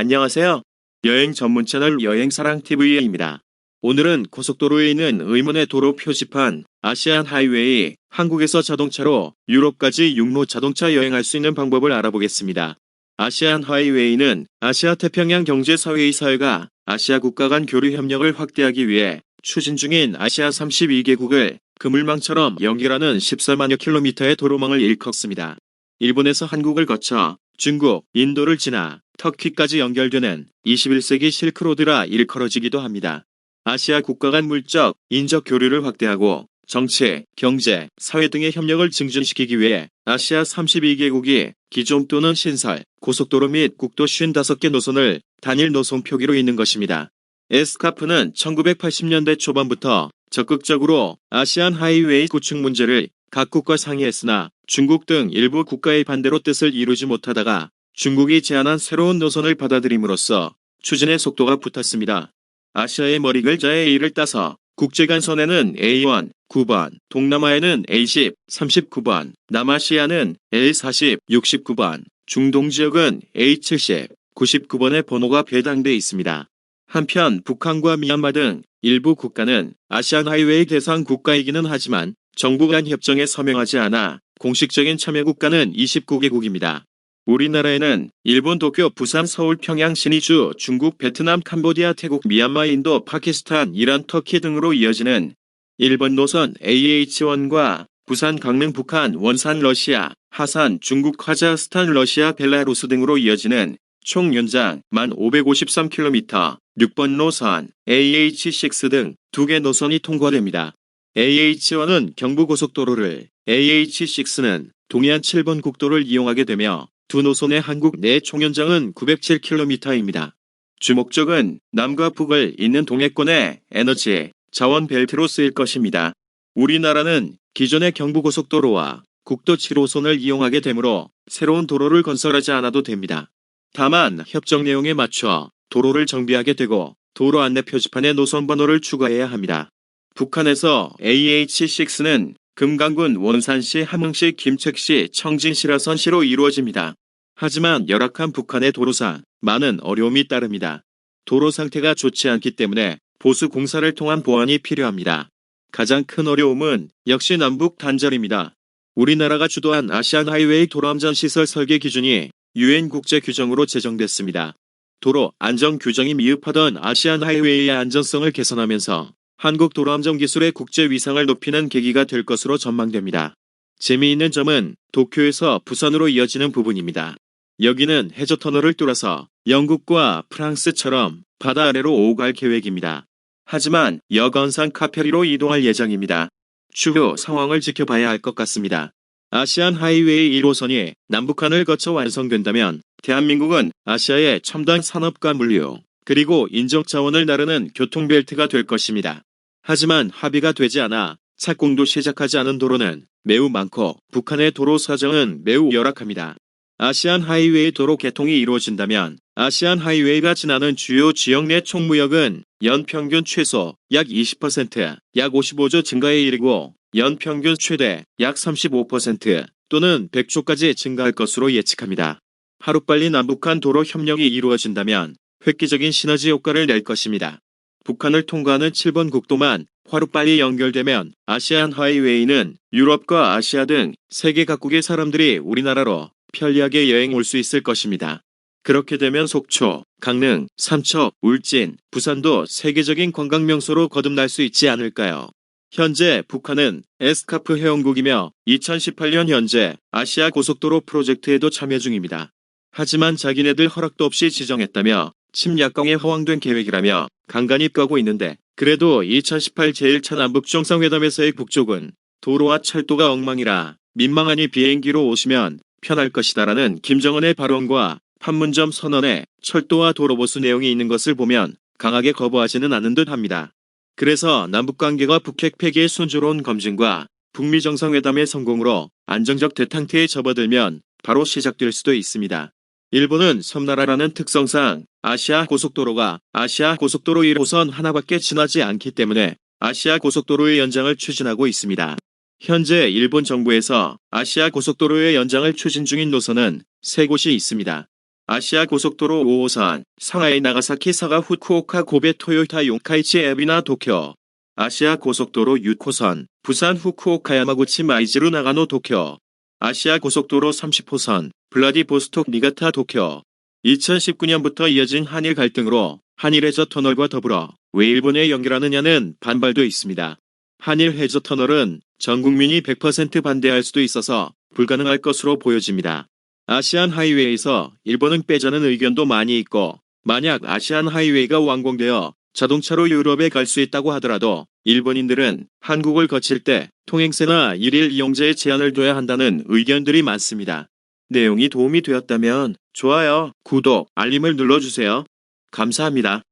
안녕하세요. 여행 전문 채널 여행사랑TV입니다. 오늘은 고속도로에 있는 의문의 도로 표지판 아시안 하이웨이, 한국에서 자동차로 유럽까지 육로 자동차 여행할 수 있는 방법을 알아보겠습니다. 아시안 하이웨이는 아시아 태평양 경제사회의 사회가 아시아 국가 간 교류 협력을 확대하기 위해 추진 중인 아시아 32개국을 그물망처럼 연결하는 14만여 킬로미터의 도로망을 일컫습니다. 일본에서 한국을 거쳐 중국, 인도를 지나 터키까지 연결되는 21세기 실크로드라 일컬어지기도 합니다. 아시아 국가 간 물적, 인적 교류를 확대하고 정치, 경제, 사회 등의 협력을 증진시키기 위해 아시아 32개국이 기존 또는 신설, 고속도로 및 국도 55개 노선을 단일 노선 표기로 잇는 것입니다. 에스카프는 1980년대 초반부터 적극적으로 아시안 하이웨이 구축 문제를 각국과 상의했으나 중국 등 일부 국가의 반대로 뜻을 이루지 못하다가 중국이 제안한 새로운 노선을 받아들임으로써 추진의 속도가 붙었습니다. 아시아의 머리 글자의 A를 따서 국제간선에는 A1, 9번, 동남아에는 A10, 39번, 남아시아는 A40, 69번, 중동지역은 A70, 99번의 번호가 배당돼 있습니다. 한편 북한과 미얀마 등 일부 국가는 아시안 하이웨이 대상 국가이기는 하지만 정부 간 협정에 서명하지 않아 공식적인 참여 국가는 29개국입니다. 우리나라에는 일본, 도쿄, 부산, 서울, 평양, 신의주, 중국, 베트남, 캄보디아, 태국, 미얀마, 인도, 파키스탄, 이란, 터키 등으로 이어지는 일본 노선 AH1과 부산, 강릉, 북한, 원산, 러시아, 하산, 중국, 카자흐스탄, 러시아, 벨라루스 등으로 이어지는 총 연장 1553km, 6번 노선 AH6 등 2개 노선이 통과됩니다. AH1은 경부고속도로를, AH6는 동해안 7번 국도를 이용하게 되며 두 노선의 한국 내 총연장은 907km입니다. 주목적은 남과 북을 잇는 동해권의 에너지, 자원 벨트로 쓰일 것입니다. 우리나라는 기존의 경부고속도로와 국도 7호선을 이용하게 되므로 새로운 도로를 건설하지 않아도 됩니다. 다만 협정 내용에 맞춰 도로를 정비하게 되고 도로 안내 표지판에 노선 번호를 추가해야 합니다. 북한에서 AH6는 금강군 원산시, 함흥시, 김책시, 청진, 시라선시로 이루어집니다. 하지만 열악한 북한의 도로상 많은 어려움이 따릅니다. 도로 상태가 좋지 않기 때문에 보수 공사를 통한 보완이 필요합니다. 가장 큰 어려움은 역시 남북 단절입니다. 우리나라가 주도한 아시안 하이웨이 도로안전 시설 설계 기준이 UN 국제 규정으로 제정됐습니다. 도로 안전 규정이 미흡하던 아시안 하이웨이의 안전성을 개선하면서 한국 도로안전 기술의 국제 위상을 높이는 계기가 될 것으로 전망됩니다. 재미있는 점은 도쿄에서 부산으로 이어지는 부분입니다. 여기는 해저 터널을 뚫어서 영국과 프랑스처럼 바다 아래로 오고 갈 계획입니다. 하지만 여건상 카페리로 이동할 예정입니다. 추후 상황을 지켜봐야 할 것 같습니다. 아시안 하이웨이 1호선이 남북한을 거쳐 완성된다면 대한민국은 아시아의 첨단 산업과 물류, 그리고 인적 자원을 나르는 교통벨트가 될 것입니다. 하지만 합의가 되지 않아 착공도 시작하지 않은 도로는 매우 많고 북한의 도로 사정은 매우 열악합니다. 아시안 하이웨이 도로 개통이 이루어진다면 아시안 하이웨이가 지나는 주요 지역 내 총무역은 연평균 최소 약 20%, 약 55조 증가에 이르고 연평균 최대 약 35% 또는 100조까지 증가할 것으로 예측합니다. 하루빨리 남북한 도로 협력이 이루어진다면 획기적인 시너지 효과를 낼 것입니다. 북한을 통과하는 7번 국도만 하루빨리 연결되면 아시안 하이웨이는 유럽과 아시아 등 세계 각국의 사람들이 우리나라로 편리하게 여행 올 수 있을 것입니다. 그렇게 되면 속초, 강릉, 삼척, 울진, 부산도 세계적인 관광 명소로 거듭날 수 있지 않을까요? 현재 북한은 에스카프 회원국이며 2018년 현재 아시아 고속도로 프로젝트에도 참여 중입니다. 하지만 자기네들 허락도 없이 지정했다며 침략강에 허황된 계획이라며 간간히 끄고 있는데 그래도 2018 제1차 남북정상회담에서의 북쪽은 도로와 철도가 엉망이라 민망하니 비행기로 오시면 편할 것이다라는 김정은의 발언과 판문점 선언에 철도와 도로보수 내용이 있는 것을 보면 강하게 거부하지는 않는 듯 합니다. 그래서 남북관계가 북핵 폐기의 순조로운 검증과 북미 정상회담의 성공으로 안정적 대탕트에 접어들면 바로 시작될 수도 있습니다. 일본은 섬나라라는 특성상 아시아 고속도로가 아시아 고속도로 1호선 하나밖에 지나지 않기 때문에 아시아 고속도로의 연장을 추진하고 있습니다. 현재 일본 정부에서 아시아 고속도로의 연장을 추진 중인 노선은 3곳이 있습니다. 아시아 고속도로 5호선, 상하이 나가사키 사가 후쿠오카 고베 토요타 용카이치 에비나 도쿄. 아시아 고속도로 6호선, 부산 후쿠오카 야마구치 마이즈루 나가노 도쿄. 아시아 고속도로 30호선, 블라디보스톡 니가타 도쿄. 2019년부터 이어진 한일 갈등으로 한일 해저 터널과 더불어 왜 일본에 연결하느냐는 반발도 있습니다. 한일 해저 터널은 전 국민이 100% 반대할 수도 있어서 불가능할 것으로 보여집니다. 아시안 하이웨이에서 일본은 빼자는 의견도 많이 있고, 만약 아시안 하이웨이가 완공되어 자동차로 유럽에 갈 수 있다고 하더라도 일본인들은 한국을 거칠 때 통행세나 일일 이용자에 제한을 둬야 한다는 의견들이 많습니다. 내용이 도움이 되었다면 좋아요, 구독, 알림을 눌러주세요. 감사합니다.